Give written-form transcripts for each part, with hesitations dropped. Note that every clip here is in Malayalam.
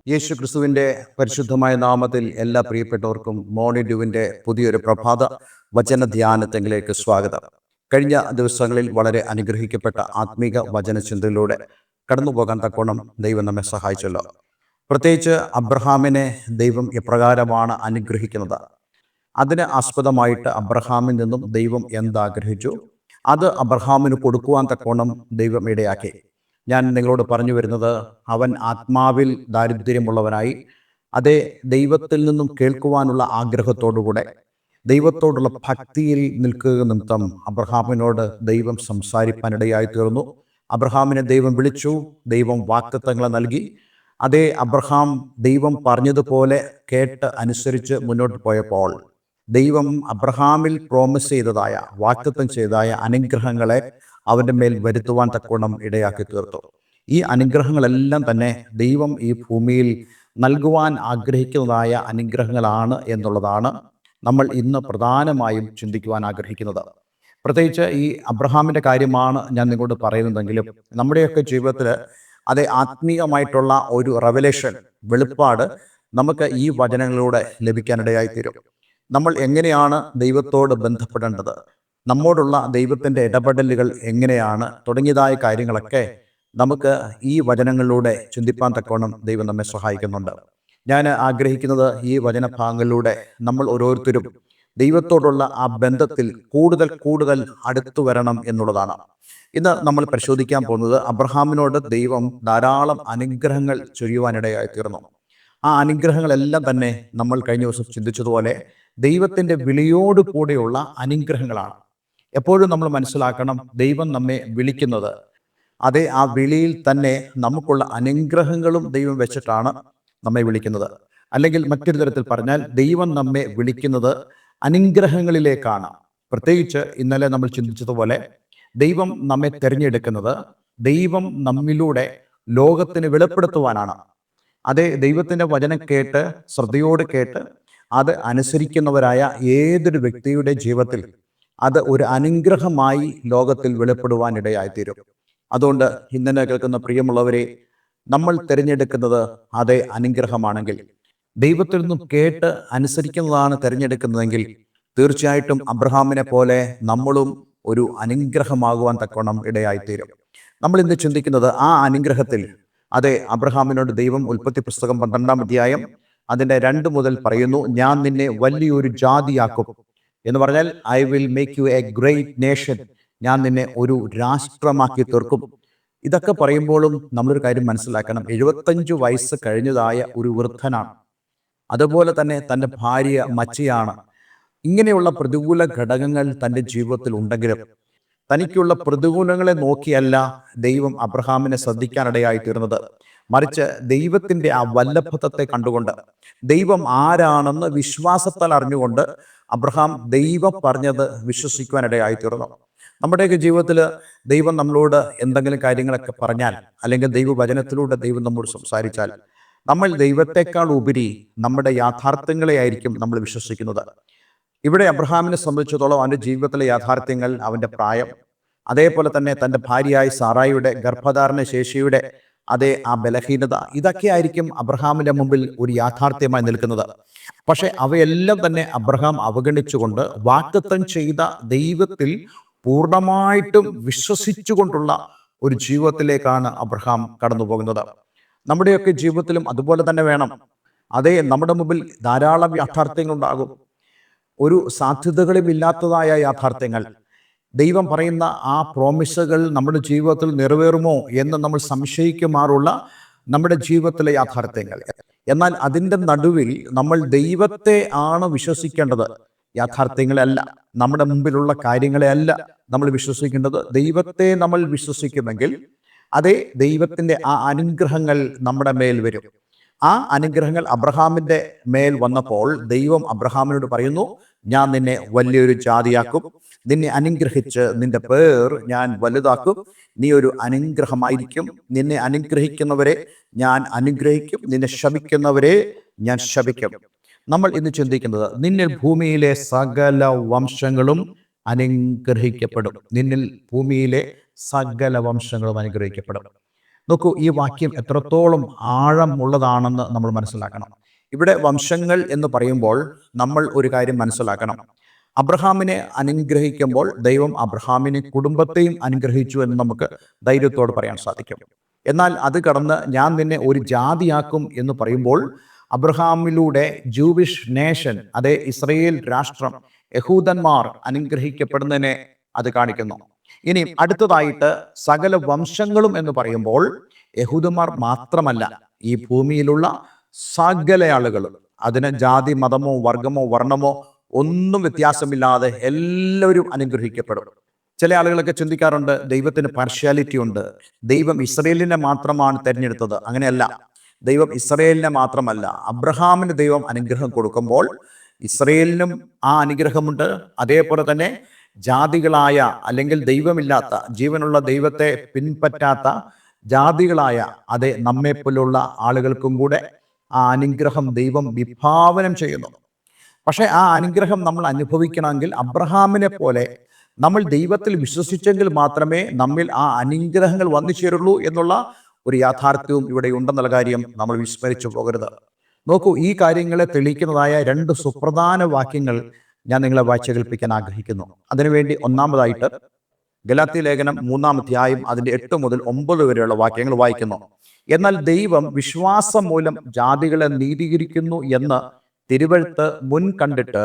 യേശു ക്രിസ്തുവിൻ്റെ പരിശുദ്ധമായ നാമത്തിൽ എല്ലാ പ്രിയപ്പെട്ടവർക്കും മോർണിംഗ് ഡ്യൂവിൻ്റെ പുതിയൊരു പ്രഭാത വചന ധ്യാനത്തിലേക്ക് സ്വാഗതം. കഴിഞ്ഞ ദിവസങ്ങളിൽ വളരെ അനുഗ്രഹിക്കപ്പെട്ട ആത്മീക വചനചിന്തയിലൂടെ കടന്നു പോകാൻ തക്കോണം ദൈവം നമ്മെ സഹായിച്ചല്ലോ. പ്രത്യേകിച്ച് അബ്രഹാമിനെ ദൈവം എപ്രകാരമാണ് അനുഗ്രഹിക്കുന്നത്, അതിന് ആസ്പദമായിട്ട് അബ്രഹാമിൽ നിന്നും ദൈവം എന്താഗ്രഹിച്ചു, അത് അബ്രഹാമിന് കൊടുക്കുവാൻ തക്കോണം ദൈവം ഇടയാക്കി. ഞാൻ നിങ്ങളോട് പറഞ്ഞു വരുന്നത്, അവൻ ആത്മാവിൽ ദാരിദ്ര്യമുള്ളവനായി, അതേ ദൈവത്തിൽ നിന്നും കേൾക്കുവാനുള്ള ആഗ്രഹത്തോടുകൂടെ ദൈവത്തോടുള്ള ഭക്തിയിൽ നിൽക്കുക നിമിത്തം അബ്രഹാമിനോട് ദൈവം സംസാരിപ്പാനിടയായി തീർന്നു. അബ്രഹാമിനെ ദൈവം വിളിച്ചു, ദൈവം വാഗ്ദത്തങ്ങൾ നൽകി. അതേ അബ്രഹാം ദൈവം പറഞ്ഞതുപോലെ കേട്ട് അനുസരിച്ച് മുന്നോട്ട് പോയപ്പോൾ ദൈവം അബ്രഹാമിൽ പ്രോമിസ് ചെയ്തതായ, വാഗ്ദത്തം ചെയ്തതായ അനുഗ്രഹങ്ങളെ അവൻ്റെ മേൽ വരുത്തുവാൻ തക്കോണം ഇടയാക്കി തീർത്തു. ഈ അനുഗ്രഹങ്ങളെല്ലാം തന്നെ ദൈവം ഈ ഭൂമിയിൽ നൽകുവാൻ ആഗ്രഹിക്കുന്നതായ അനുഗ്രഹങ്ങളാണ് എന്നുള്ളതാണ് നമ്മൾ ഇന്ന് പ്രധാനമായും ചിന്തിക്കുവാൻ ആഗ്രഹിക്കുന്നത്. പ്രത്യേകിച്ച് ഈ അബ്രഹാമിൻ്റെ കാര്യമാണ് ഞാൻ നിങ്ങളോട് പറയുന്നതെങ്കിലും നമ്മുടെയൊക്കെ ജീവിതത്തിൽ അതേ ആത്മീയമായിട്ടുള്ള ഒരു റെവലേഷൻ, വെളിപ്പാട് നമുക്ക് ഈ വചനങ്ങളിലൂടെ ലഭിക്കാനിടയായിത്തീരും. നമ്മൾ എങ്ങനെയാണ് ദൈവത്തോട് ബന്ധപ്പെടേണ്ടത്, നമ്മോടുള്ള ദൈവത്തിൻ്റെ ഇടപെടലുകൾ എങ്ങനെയാണ് തുടങ്ങിയതായ കാര്യങ്ങളൊക്കെ നമുക്ക് ഈ വചനങ്ങളിലൂടെ ചിന്തിപ്പാൻ തക്കോണം ദൈവം നമ്മെ സഹായിക്കുന്നുണ്ട്. ഞാൻ ആഗ്രഹിക്കുന്നത് ഈ വചനഭാഗങ്ങളിലൂടെ നമ്മൾ ഓരോരുത്തരും ദൈവത്തോടുള്ള ആ ബന്ധത്തിൽ കൂടുതൽ കൂടുതൽ അടുത്തു വരണം എന്നുള്ളതാണ്. ഇന്ന് നമ്മൾ പരിശോധിക്കാൻ പോകുന്നത്, അബ്രഹാമിനോട് ദൈവം ധാരാളം അനുഗ്രഹങ്ങൾ ചൊരിയുവാനിടയായി തീർന്നു. ആ അനുഗ്രഹങ്ങളെല്ലാം തന്നെ നമ്മൾ കഴിഞ്ഞ ദിവസം ചിന്തിച്ചതുപോലെ ദൈവത്തിൻ്റെ വിളിയോട് കൂടെയുള്ള അനുഗ്രഹങ്ങളാണ്. എപ്പോഴും നമ്മൾ മനസ്സിലാക്കണം, ദൈവം നമ്മെ വിളിക്കുന്നത് അതേ ആ വിളിയിൽ തന്നെ നമുക്കുള്ള അനുഗ്രഹങ്ങളും ദൈവം വെച്ചിട്ടാണ് നമ്മെ വിളിക്കുന്നത്. അല്ലെങ്കിൽ മറ്റൊരു തരത്തിൽ പറഞ്ഞാൽ, ദൈവം നമ്മെ വിളിക്കുന്നത് അനുഗ്രഹങ്ങളിലേക്കാണ്. പ്രത്യേകിച്ച് ഇന്നലെ നമ്മൾ ചിന്തിച്ചതുപോലെ ദൈവം നമ്മെ തിരഞ്ഞെടുക്കുന്നത് ദൈവം നമ്മിലൂടെ ലോകത്തിന് വെളിപ്പെടുത്തുവാനാണ്. അതേ ദൈവത്തിൻ്റെ വചനം കേട്ട് ശ്രദ്ധയോട് കേട്ട് അത് അനുസരിക്കുന്നവരായ ഏതൊരു വ്യക്തിയുടെ ജീവിതത്തിൽ അത് ഒരു അനുഗ്രഹമായി ലോകത്തിൽ വെളിപ്പെടുവാനിടയായിത്തീരും. അതുകൊണ്ട് ഇന്നലെ കേൾക്കുന്ന പ്രിയമുള്ളവരെ, നമ്മൾ തിരഞ്ഞെടുക്കുന്നത് അതേ അനുഗ്രഹമാണെങ്കിൽ, ദൈവത്തിൽ നിന്നും കേട്ട് അനുസരിക്കുന്നതാണ് തിരഞ്ഞെടുക്കുന്നതെങ്കിൽ, തീർച്ചയായിട്ടും അബ്രഹാമിനെ പോലെ നമ്മളും ഒരു അനുഗ്രഹമാകുവാൻ തക്കോണം ഇടയായിത്തീരും. നമ്മൾ ഇന്ന് ചിന്തിക്കുന്നത് ആ അനുഗ്രഹത്തിൽ, അതേ അബ്രഹാമിനോട് ദൈവം ഉൽപ്പത്തി പുസ്തകം 12-ാം അധ്യായം അതിൻ്റെ 2 മുതൽ പറയുന്നു, ഞാൻ നിന്നെ വലിയൊരു ജാതിയാക്കും എന്ന് പറഞ്ഞാൽ, I will make you A great nation, ഞാൻ നിന്നെ ഒരു രാഷ്ട്രമാക്കി തീർക്കും. ഇതൊക്കെ പറയുമ്പോഴും നമ്മളൊരു കാര്യം മനസ്സിലാക്കണം, 75 വയസ്സ് കഴിഞ്ഞതായ ഒരു വൃദ്ധനാണ്. അതുപോലെ തന്നെ തൻ്റെ ഭാര്യ മച്ചിയാണ്. ഇങ്ങനെയുള്ള പ്രതികൂല ഘടകങ്ങൾ തൻ്റെ ജീവിതത്തിൽ ഉണ്ടെങ്കിലും തനിക്കുള്ള പ്രതികൂലങ്ങളെ നോക്കിയല്ല ദൈവം അബ്രഹാമിനെ ശ്രദ്ധിക്കാനിടയായി തീർന്നത്. മറിച്ച് ദൈവത്തിൻ്റെ ആ വല്ലഭത്വത്തെ കണ്ടുകൊണ്ട്, ദൈവം ആരാണെന്ന് വിശ്വാസത്താൽ അറിഞ്ഞുകൊണ്ട് അബ്രഹാം ദൈവം പറഞ്ഞത് വിശ്വസിക്കുവാനിടയായി തീർന്നു. നമ്മുടെയൊക്കെ ജീവിതത്തിൽ ദൈവം നമ്മളോട് എന്തെങ്കിലും കാര്യങ്ങളൊക്കെ പറഞ്ഞാൽ, അല്ലെങ്കിൽ ദൈവവചനത്തിലൂടെ ദൈവം നമ്മോട് സംസാരിച്ചാൽ, നമ്മൾ ദൈവത്തെക്കാൾ ഉപരി നമ്മുടെ യാഥാർത്ഥ്യങ്ങളെയായിരിക്കും നമ്മൾ വിശ്വസിക്കുന്നത്. ഇവിടെ അബ്രഹാമിനെ സംബന്ധിച്ചിടത്തോളം അവൻ്റെ ജീവിതത്തിലെ യാഥാർത്ഥ്യങ്ങൾ, അവൻ്റെ പ്രായം, അതേപോലെ തന്നെ തൻ്റെ ഭാര്യയായ സാറായിയുടെ ഗർഭധാരണ ശേഷിയുടെ അതേ ആ ബലഹീനത, ഇതൊക്കെ ആയിരിക്കും അബ്രഹാമിൻ്റെ മുമ്പിൽ ഒരു യാഥാർത്ഥ്യമായി നിൽക്കുന്നത്. പക്ഷെ അവയെല്ലാം തന്നെ അബ്രഹാം അവഗണിച്ചുകൊണ്ട് വാഗ്ദത്തം ചെയ്ത ദൈവത്തിൽ പൂർണ്ണമായിട്ടും വിശ്വസിച്ചുകൊണ്ടുള്ള ഒരു ജീവിതത്തിലേക്കാണ് അബ്രഹാം കടന്നു പോകുന്നത്. നമ്മുടെയൊക്കെ ജീവിതത്തിലും അതുപോലെ തന്നെ വേണം. അതേ നമ്മുടെ മുമ്പിൽ ധാരാളം യാഥാർത്ഥ്യങ്ങളുണ്ടാകും, ഒരു സാധ്യതകളും ഇല്ലാത്തതായ യാഥാർത്ഥ്യങ്ങൾ. ദൈവം പറയുന്ന ആ പ്രോമിസുകൾ നമ്മുടെ ജീവിതത്തിൽ നിറവേറുമോ എന്ന് നമ്മൾ സംശയിക്കുമാറുള്ള നമ്മുടെ ജീവിതത്തിലെ യാഥാർത്ഥ്യങ്ങൾ. എന്നാൽ അതിൻ്റെ നടുവിൽ നമ്മൾ ദൈവത്തെ ആണ് വിശ്വസിക്കേണ്ടത്, യാഥാർത്ഥ്യങ്ങളെയല്ല, നമ്മുടെ മുമ്പിലുള്ള കാര്യങ്ങളെ അല്ല നമ്മൾ വിശ്വസിക്കേണ്ടത്. ദൈവത്തെ നമ്മൾ വിശ്വസിക്കുമെങ്കിൽ അതേ ദൈവത്തിൻ്റെ ആ അനുഗ്രഹങ്ങൾ നമ്മുടെ മേൽ വരും. ആ അനുഗ്രഹങ്ങൾ അബ്രഹാമിൻ്റെ മേൽ വന്നപ്പോൾ ദൈവം അബ്രഹാമിനോട് പറയുന്നു, ഞാൻ നിന്നെ വലിയൊരു ജാതിയാക്കും, നിന്നെ അനുഗ്രഹിച്ച് നിന്റെ പേർ ഞാൻ വലുതാക്കും, നീ ഒരു അനുഗ്രഹമായിരിക്കും, നിന്നെ അനുഗ്രഹിക്കുന്നവരെ ഞാൻ അനുഗ്രഹിക്കും, നിന്നെ ശപിക്കുന്നവരെ ഞാൻ ശപിക്കും. നമ്മൾ ഇന്ന് ചിന്തിക്കുന്നത്, നിന്നിൽ ഭൂമിയിലെ സകല വംശങ്ങളും അനുഗ്രഹിക്കപ്പെടും. നിന്നിൽ ഭൂമിയിലെ സകല വംശങ്ങളും അനുഗ്രഹിക്കപ്പെടും. നോക്കൂ, ഈ വാക്യം എത്രത്തോളം ആഴമുള്ളതാണെന്ന് നമ്മൾ മനസ്സിലാക്കണം. ഇവിടെ വംശങ്ങൾ എന്ന് പറയുമ്പോൾ നമ്മൾ ഒരു കാര്യം മനസ്സിലാക്കണം. അബ്രഹാമിനെ അനുഗ്രഹിക്കുമ്പോൾ ദൈവം അബ്രഹാമിനെ കുടുംബത്തെയും അനുഗ്രഹിച്ചു എന്ന് നമുക്ക് ധൈര്യത്തോട് പറയാൻ സാധിക്കും. എന്നാൽ അത് കടന്ന് ഞാൻ നിന്നെ ഒരു ജാതിയാക്കും എന്ന് പറയുമ്പോൾ അബ്രഹാമിലൂടെ ജൂവിഷ് നേഷൻ, അതേ ഇസ്രയേൽ രാഷ്ട്രം, യഹൂദന്മാർ അനുഗ്രഹിക്കപ്പെടുന്നതിനെ അത് കാണിക്കുന്നു. ഇനി അടുത്തതായിട്ട് സകല വംശങ്ങളും എന്ന് പറയുമ്പോൾ യഹൂദന്മാർ മാത്രമല്ല, ഈ ഭൂമിയിലുള്ള സകല ആളുകളും, അതിന് ജാതി, മതമോ, വർഗമോ, വർണ്ണമോ ഒന്നും വ്യത്യാസമില്ലാതെ എല്ലാവരും അനുഗ്രഹിക്കപ്പെടും. ചില ആളുകളൊക്കെ ചിന്തിക്കാറുണ്ട്, ദൈവത്തിന് പാർഷ്യാലിറ്റി ഉണ്ട്, ദൈവം ഇസ്രയേലിനെ മാത്രമാണ് തിരഞ്ഞെടുത്തത്. അങ്ങനെയല്ല. ദൈവം ഇസ്രയേലിനെ മാത്രമല്ല, അബ്രഹാമിന് ദൈവം അനുഗ്രഹം കൊടുക്കുമ്പോൾ ഇസ്രയേലിനും ആ അനുഗ്രഹമുണ്ട്. അതേപോലെ തന്നെ ജാതികളായ, അല്ലെങ്കിൽ ദൈവമില്ലാത്ത, ജീവനുള്ള ദൈവത്തെ പിൻപറ്റാത്ത ജാതികളായ, അതേ നമ്മെപ്പോലുള്ള ആളുകൾക്കും കൂടെ ആ അനുഗ്രഹം ദൈവം വിഭാവനം ചെയ്യുന്നു. പക്ഷേ ആ അനുഗ്രഹം നമ്മൾ അനുഭവിക്കണമെങ്കിൽ അബ്രഹാമിനെ പോലെ നമ്മൾ ദൈവത്തിൽ വിശ്വസിച്ചെങ്കിൽ മാത്രമേ നമ്മിൽ ആ അനുഗ്രഹങ്ങൾ വന്നു ചേരുള്ളൂ എന്നുള്ള ഒരു യാഥാർത്ഥ്യവും ഇവിടെ ഉണ്ടെന്നുള്ള കാര്യം നമ്മൾ വിസ്മരിച്ചു പോകരുത്. നോക്കൂ, ഈ കാര്യങ്ങളെ തെളിയിക്കുന്നതായ 2 സുപ്രധാന വാക്യങ്ങൾ ഞാൻ നിങ്ങളെ വായിച്ചു കേൾപ്പിക്കാൻ ആഗ്രഹിക്കുന്നു. അതിനുവേണ്ടി ഒന്നാമതായിട്ട് ഗലാത്യ ലേഖനം 3-ാം അധ്യായം അതിന്റെ 8 മുതൽ 9 വരെയുള്ള വാക്യങ്ങൾ വായിക്കുന്നു. എന്നാൽ ദൈവം വിശ്വാസം മൂലം ജാതികളെ നീതീകരിക്കുന്നു എന്ന് തിരുവെഴുത്ത് മുൻ കണ്ടിട്ട്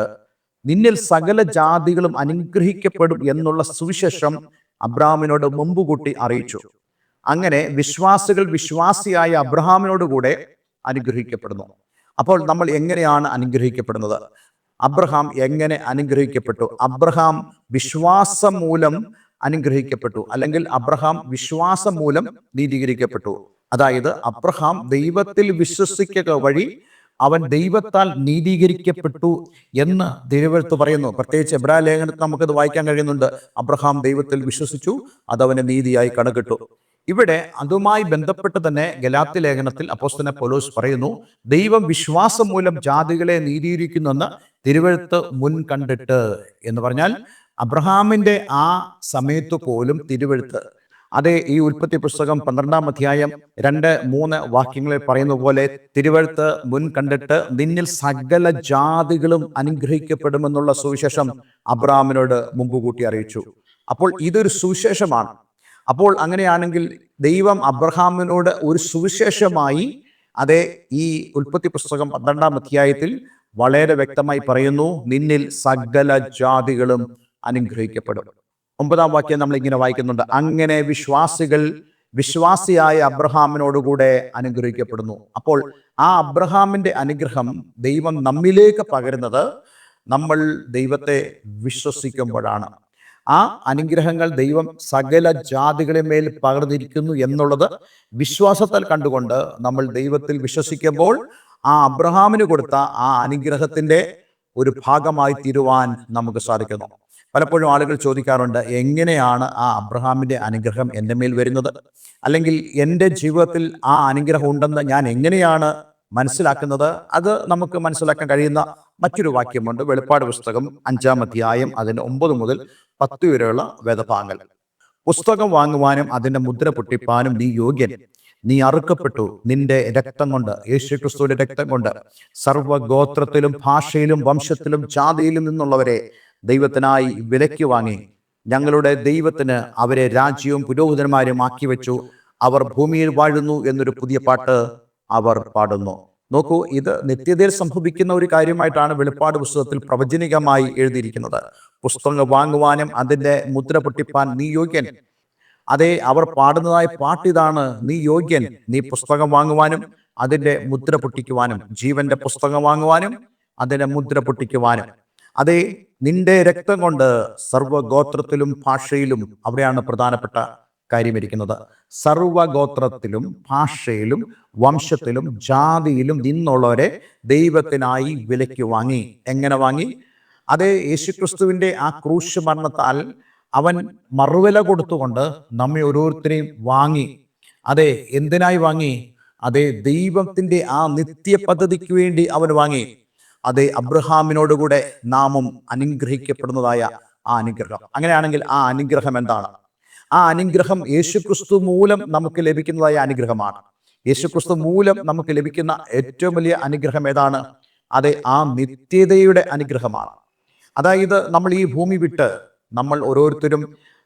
നിന്നിൽ സകല ജാതികളും അനുഗ്രഹിക്കപ്പെടും എന്നുള്ള സുവിശേഷം അബ്രഹാമിനോട് മുമ്പുകൂട്ടി അറിയിച്ചു. അങ്ങനെ വിശ്വാസികൾ വിശ്വാസിയായ അബ്രഹാമിനോടുകൂടെ അനുഗ്രഹിക്കപ്പെടുന്നു. അപ്പോൾ നമ്മൾ എങ്ങനെയാണ് അനുഗ്രഹിക്കപ്പെടുന്നത്? അബ്രഹാം എങ്ങനെ അനുഗ്രഹിക്കപ്പെട്ടു? അബ്രഹാം വിശ്വാസം മൂലം അനുഗ്രഹിക്കപ്പെട്ടു, അല്ലെങ്കിൽ അബ്രഹാം വിശ്വാസം മൂലം നീതീകരിക്കപ്പെട്ടു. അതായത് അബ്രഹാം ദൈവത്തിൽ വിശ്വസിക്കുക വഴി അവൻ ദൈവത്താൽ നീതീകരിക്കപ്പെട്ടു എന്ന് തിരുവെഴുത്ത് പറയുന്നു. പ്രത്യേകിച്ച് എബ്രായ ലേഖനത്തിൽ നമുക്കത് വായിക്കാൻ കഴിയുന്നുണ്ട്. അബ്രഹാം ദൈവത്തിൽ വിശ്വസിച്ചു, അതവന് നീതിയായി കണക്കിട്ടു. ഇവിടെ അതുമായി ബന്ധപ്പെട്ട് തന്നെ ഗലാത്യ ലേഖനത്തിൽ അപ്പോസ്തലൻ പൗലോസ് പറയുന്നു, ദൈവം വിശ്വാസം മൂലം ജാതികളെ നീതീകരിക്കുന്നെന്ന് തിരുവെഴുത്ത് മുൻ കണ്ടിട്ട് എന്ന് പറഞ്ഞാൽ അബ്രഹാമിന്റെ ആ സമയത്ത് പോലും തിരുവെഴുത്ത്, അതേ ഈ ഉൽപ്പത്തി പുസ്തകം 12-ാം അധ്യായം 2-3 വാക്യങ്ങളിൽ പറയുന്ന പോലെ തിരുവെഴുത്ത് മുൻ കണ്ടിട്ട് നിന്നിൽ സകല ജാതികളും അനുഗ്രഹിക്കപ്പെടുമെന്നുള്ള സുവിശേഷം അബ്രഹാമിനോട് മുമ്പ് കൂട്ടി അറിയിച്ചു. അപ്പോൾ ഇതൊരു സുവിശേഷമാണ്. അപ്പോൾ അങ്ങനെയാണെങ്കിൽ ദൈവം അബ്രഹാമിനോട് ഒരു സുവിശേഷമായി, അതേ ഈ ഉൽപ്പത്തി പുസ്തകം 12-ാം അധ്യായത്തിൽ വളരെ വ്യക്തമായി പറയുന്നു, നിന്നിൽ സകല ജാതികളും അനുഗ്രഹിക്കപ്പെടും. 9-ാം വാക്യം നമ്മൾ ഇങ്ങനെ വായിക്കുന്നുണ്ട്, അങ്ങനെ വിശ്വാസികൾ വിശ്വാസിയായ അബ്രഹാമിനോടുകൂടെ അനുഗ്രഹിക്കപ്പെടുന്നു. അപ്പോൾ ആ അബ്രഹാമിന്റെ അനുഗ്രഹം ദൈവം നമ്മിലേക്ക് പകരുന്നത് നമ്മൾ ദൈവത്തെ വിശ്വസിക്കുമ്പോഴാണ്. ആ അനുഗ്രഹങ്ങൾ ദൈവം സകല ജാതികളെ മേൽ പകർന്നിരിക്കുന്നു എന്നുള്ളത് വിശ്വാസത്താൽ കണ്ടുകൊണ്ട് നമ്മൾ ദൈവത്തിൽ വിശ്വസിക്കുമ്പോൾ ആ അബ്രഹാമിന് കൊടുത്ത ആ അനുഗ്രഹത്തിന്റെ ഒരു ഭാഗമായി തീരുവാൻ നമുക്ക് സാധിക്കുന്നു. പലപ്പോഴും ആളുകൾ ചോദിക്കാറുണ്ട്, എങ്ങനെയാണ് ആ അബ്രഹാമിന്റെ അനുഗ്രഹം എൻ്റെ മേൽ വരുന്നത്? അല്ലെങ്കിൽ എൻ്റെ ജീവിതത്തിൽ ആ അനുഗ്രഹം ഉണ്ടെന്ന് ഞാൻ എങ്ങനെയാണ് മനസ്സിലാക്കുന്നത്? അത് നമുക്ക് മനസ്സിലാക്കാൻ കഴിയുന്ന മറ്റൊരു വാക്യമുണ്ട്. വെളിപ്പാട് പുസ്തകം 5-ാം അധ്യായം അതിന്റെ 9 മുതൽ 10 വരെയുള്ള വേദഭാഗങ്ങൾ. പുസ്തകം വാങ്ങുവാനും അതിന്റെ മുദ്ര പൊട്ടിപ്പാനും നീ യോഗ്യൻ. നീ അറുക്കപ്പെട്ടു നിന്റെ രക്തം കൊണ്ട്, യേശുക്രിസ്തുവിന്റെ രക്തം കൊണ്ട്, സർവ്വഗോത്രത്തിലും ഭാഷയിലും വംശത്തിലും ജാതിയിലും നിന്നുള്ളവരെ ദൈവത്തിനായി വിലയ്ക്ക് വാങ്ങി. ഞങ്ങളുടെ ദൈവത്തിന് അവരെ രാജ്യവും പുരോഹിതന്മാരും ആക്കി വെച്ചു. അവർ ഭൂമിയിൽ വാഴുന്നു എന്നൊരു പുതിയ പാട്ട് അവർ പാടുന്നു. നോക്കൂ, ഇത് നിത്യതയിൽ സംഭവിക്കുന്ന ഒരു കാര്യമായിട്ടാണ് വെളിപ്പാട് പുസ്തകത്തിൽ പ്രവചനികമായി എഴുതിയിരിക്കുന്നത്. പുസ്തകം വാങ്ങുവാനും അതിന്റെ മുദ്ര പൊട്ടിപ്പാൻ നീ യോഗ്യൻ. അതേ, അവർ പാടുന്നതായ പാട്ടിതാണ്, നീ യോഗ്യൻ. നീ പുസ്തകം വാങ്ങുവാനും അതിന്റെ മുദ്ര പൊട്ടിക്കുവാനും, ജീവന്റെ പുസ്തകം വാങ്ങുവാനും അതിന്റെ മുദ്ര പൊട്ടിക്കുവാനും. അതേ, നിന്റെ രക്തം കൊണ്ട് സർവ്വഗോത്രത്തിലും ഭാഷയിലും, അവിടെയാണ് പ്രധാനപ്പെട്ട കാര്യമിരിക്കുന്നത്. സർവ്വഗോത്രത്തിലും ഭാഷയിലും വംശത്തിലും ജാതിയിലും നിന്നുള്ളവരെ ദൈവത്തിനായി വിലയ്ക്ക് വാങ്ങി. എങ്ങനെ വാങ്ങി? അതേ, യേശുക്രിസ്തുവിന്റെ ആ ക്രൂശ് മരണത്താൽ അവൻ മറുവില കൊടുത്തുകൊണ്ട് നമ്മെ ഓരോരുത്തരെയും വാങ്ങി. അതെ, എന്തിനായി വാങ്ങി? അതേ, ദൈവത്തിന്റെ ആ നിത്യ പദ്ധതിക്ക് വേണ്ടി അവൻ വാങ്ങി. അതേ, അബ്രഹാമിനോടുകൂടെ നാമും അനുഗ്രഹിക്കപ്പെടുന്നതായ ആ അനുഗ്രഹം. അങ്ങനെയാണെങ്കിൽ ആ അനുഗ്രഹം എന്താണ്? ആ അനുഗ്രഹം യേശുക്രിസ്തു മൂലം നമുക്ക് ലഭിക്കുന്നതായ അനുഗ്രഹമാണ്. യേശുക്രിസ്തു മൂലം നമുക്ക് ലഭിക്കുന്ന ഏറ്റവും വലിയ അനുഗ്രഹം ഏതാണ്? അത് ആ നിത്യതയുടെ അനുഗ്രഹമാണ്. അതായത് നമ്മൾ ഈ ഭൂമി വിട്ട് നമ്മൾ ഓരോരുത്തരും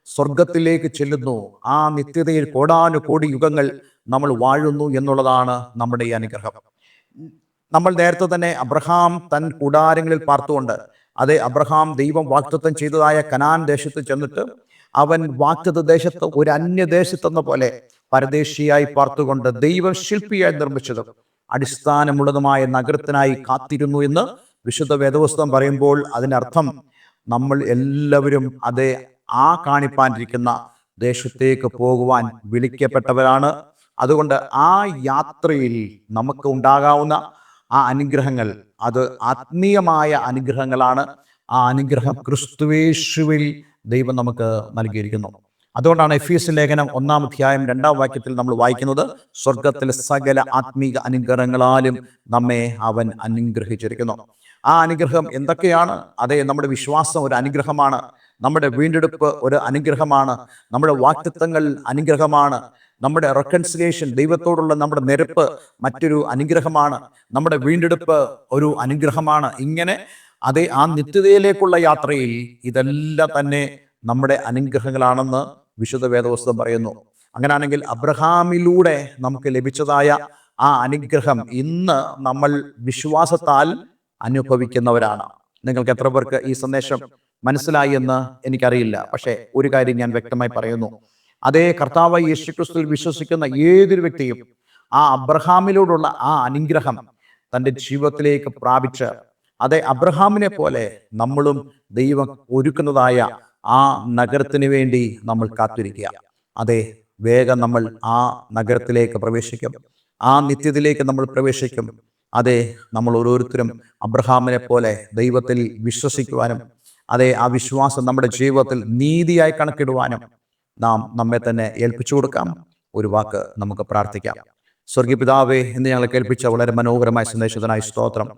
സ്വർഗത്തിലേക്ക് ചെല്ലുന്നു. ആ നിത്യതയിൽ കോടാനുകോടി യുഗങ്ങൾ നമ്മൾ വാഴുന്നു എന്നുള്ളതാണ് നമ്മുടെ ഈ അനുഗ്രഹം. നമ്മൾ നേരത്തെ തന്നെ അബ്രഹാം തൻ കൂടാരങ്ങളിൽ പാർത്തുകൊണ്ട്, അതെ, അബ്രഹാം ദൈവം വാഗ്ദത്തം ചെയ്തതായ കനാൻ ദേശത്ത് ചെന്നിട്ട് അവൻ വാഗ്ദത്ത ദേശത്ത് ഒരു അന്യദേശത്തെന്ന പോലെ പരദേശിയായി പാർത്തുകൊണ്ട് ദൈവം ശില്പിയായി നിർമ്മിച്ചതും അടിസ്ഥാനമുള്ളതുമായ നഗരത്തിനായി കാത്തിരുന്നു എന്ന് വിശുദ്ധ വേദപുസ്തകം പറയുമ്പോൾ അതിനർത്ഥം നമ്മൾ എല്ലാവരും അതേ ആ കാണിപ്പാനിരിക്കുന്ന ദേശത്തേക്ക് പോകുവാൻ വിളിക്കപ്പെട്ടവരാണ്. അതുകൊണ്ട് ആ യാത്രയിൽ നമുക്ക് ഉണ്ടാകാവുന്ന ആ അനുഗ്രഹങ്ങൾ അത് ആത്മീയമായ അനുഗ്രഹങ്ങളാണ്. ആ അനുഗ്രഹം ക്രിസ്തുയേശുവിൽ ദൈവം നമുക്ക് നൽകിയിരിക്കുന്നു. അതുകൊണ്ടാണ് എഫീസ്യ ലേഖനം 1-ാം അധ്യായം 2-ാം വാക്യത്തിൽ നമ്മൾ വായിക്കുന്നത്, സ്വർഗത്തിലെ സകല ആത്മീക അനുഗ്രഹങ്ങളാലും നമ്മെ അവൻ അനുഗ്രഹിച്ചിരിക്കുന്നു. ആ അനുഗ്രഹം എന്തൊക്കെയാണ്? അതെ, നമ്മുടെ വിശ്വാസം ഒരു അനുഗ്രഹമാണ്, നമ്മുടെ വീണ്ടെടുപ്പ് ഒരു അനുഗ്രഹമാണ്, നമ്മുടെ വാഗ്ദത്തങ്ങൾ അനുഗ്രഹമാണ്, നമ്മുടെ റെക്കൺസിലിയേഷൻ, ദൈവത്തോടുള്ള നമ്മുടെ നിരപ്പ് മറ്റൊരു അനുഗ്രഹമാണ്, നമ്മുടെ വീണ്ടെടുപ്പ് ഒരു അനുഗ്രഹമാണ്. ഇങ്ങനെ അതേ ആ നിത്യതയിലേക്കുള്ള യാത്രയിൽ ഇതെല്ലാം തന്നെ നമ്മുടെ അനുഗ്രഹങ്ങളാണെന്ന് വിശുദ്ധ വേദപുസ്തകം പറയുന്നു. അങ്ങനെയാണെങ്കിൽ അബ്രഹാമിലൂടെ നമുക്ക് ലഭിച്ചതായ ആ അനുഗ്രഹം ഇന്ന് നമ്മൾ വിശ്വാസത്താൽ അനുഭവിക്കുന്നവരാണ്. നിങ്ങൾക്ക് എത്ര പേർക്ക് ഈ സന്ദേശം മനസ്സിലായി എന്ന് എനിക്കറിയില്ല. പക്ഷേ ഒരു കാര്യം ഞാൻ വ്യക്തമായി പറയുന്നു, അതേ കർത്താവായ യേശുക്രിസ്തുവിൽ വിശ്വസിക്കുന്ന ഏതൊരു വ്യക്തിയും ആ അബ്രഹാമിലൂടുള്ള ആ അനുഗ്രഹം തൻ്റെ ജീവിതത്തിലേക്ക് പ്രാപിച്ച്, അതെ, അബ്രഹാമിനെ പോലെ നമ്മളും ദൈവം ഒരുക്കുന്നതായ ആ നഗരത്തിന് വേണ്ടി നമ്മൾ കാത്തിരിക്കുക. അതെ, വേഗം നമ്മൾ ആ നഗരത്തിലേക്ക് പ്രവേശിക്കും, ആ നിത്യത്തിലേക്ക് നമ്മൾ പ്രവേശിക്കും. അതെ, നമ്മൾ ഓരോരുത്തരും അബ്രഹാമിനെ പോലെ ദൈവത്തിൽ വിശ്വസിക്കുവാനും, അതെ, ആ വിശ്വാസം നമ്മുടെ ജീവിതത്തിൽ നീതിയായി കണക്കിടുവാനും നാം നമ്മെ തന്നെ ഏൽപ്പിച്ചു കൊടുക്കാം. ഒരു വാക്ക് നമുക്ക് പ്രാർത്ഥിക്കാം. സ്വർഗീയ പിതാവേ, ഇന്ന് ഞങ്ങളെ കേൾപ്പിച്ച വളരെ മനോഹരമായ സന്ദേശത്തിനായി സ്തോത്രം.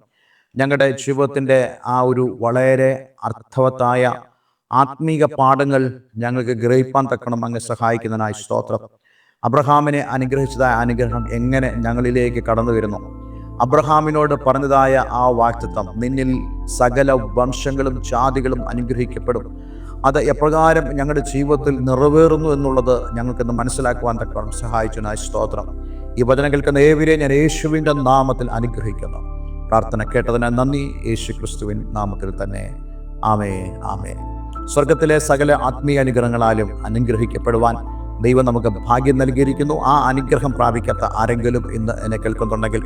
ഞങ്ങളുടെ ജീവിതത്തിൻ്റെ ആ ഒരു വളരെ അർത്ഥവത്തായ ആത്മീക പാഠങ്ങൾ ഞങ്ങൾക്ക് ഗ്രഹിപ്പാൻ തക്കണം അങ്ങ് സഹായിക്കുന്നതിനായി സ്തോത്രം. അബ്രഹാമിനെ അനുഗ്രഹിച്ചതായ അനുഗ്രഹം എങ്ങനെ ഞങ്ങളിലേക്ക് കടന്നു വരുന്നു? അബ്രഹാമിനോട് പറഞ്ഞതായ ആ വാഗ്ദത്തം, നിന്നിൽ സകല വംശങ്ങളും ജാതികളും അനുഗ്രഹിക്കപ്പെടും, അത് എപ്രകാരം ഞങ്ങളുടെ ജീവിതത്തിൽ നിറവേറുന്നു എന്നുള്ളത് ഞങ്ങൾക്കിന്ന് മനസ്സിലാക്കുവാൻ തക്കണം സഹായിച്ചതിനായി സ്തോത്രം. ഈ വചനം കേൾക്കുന്ന ഏവരെയും ഞാൻ യേശുവിൻ്റെ നാമത്തിൽ അനുഗ്രഹിക്കുന്നു. പ്രാർത്ഥന കേട്ടതിന് നന്ദി. യേശു ക്രിസ്തുവിൻ നാമത്തിൽ തന്നെ. ആമേൻ, ആമേൻ. സ്വർഗത്തിലെ സകല ആത്മീയ അനുഗ്രഹങ്ങളാലും അനുഗ്രഹിക്കപ്പെടുവാൻ ദൈവം നമുക്ക് ഭാഗ്യം നൽകിയിരിക്കുന്നു. ആ അനുഗ്രഹം പ്രാപിക്കാത്ത ആരെങ്കിലും ഇന്ന് എന്നെ കേൾക്കുന്നുണ്ടെങ്കിൽ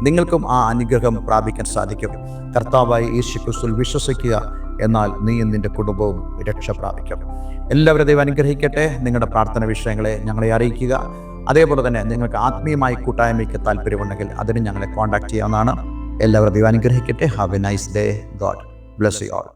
നിങ്ങൾക്കും ആ അനുഗ്രഹം പ്രാപിക്കാൻ സാധിക്കും. കർത്താവായ യേശു ക്രിസ്തുവിൽ വിശ്വസിക്കുക, എന്നാൽ നീയും നിന്റെ കുടുംബവും രക്ഷ പ്രാപിക്കും. എല്ലാവരും ദൈവം അനുഗ്രഹിക്കട്ടെ. നിങ്ങളുടെ പ്രാർത്ഥന വിഷയങ്ങളെ ഞങ്ങളെ അറിയിക്കുക. അതേപോലെ തന്നെ നിങ്ങൾക്ക് ആത്മീയമായി കൂട്ടായ്മയ്ക്ക് താല്പര്യമുണ്ടെങ്കിൽ അതിന് ഞങ്ങളെ കോൺടാക്ട് ചെയ്യാവുന്നതാണ്. എല്ലാവരും ദൈവം അനുഗ്രഹിക്കട്ടെ. Have A nice day. God bless you all.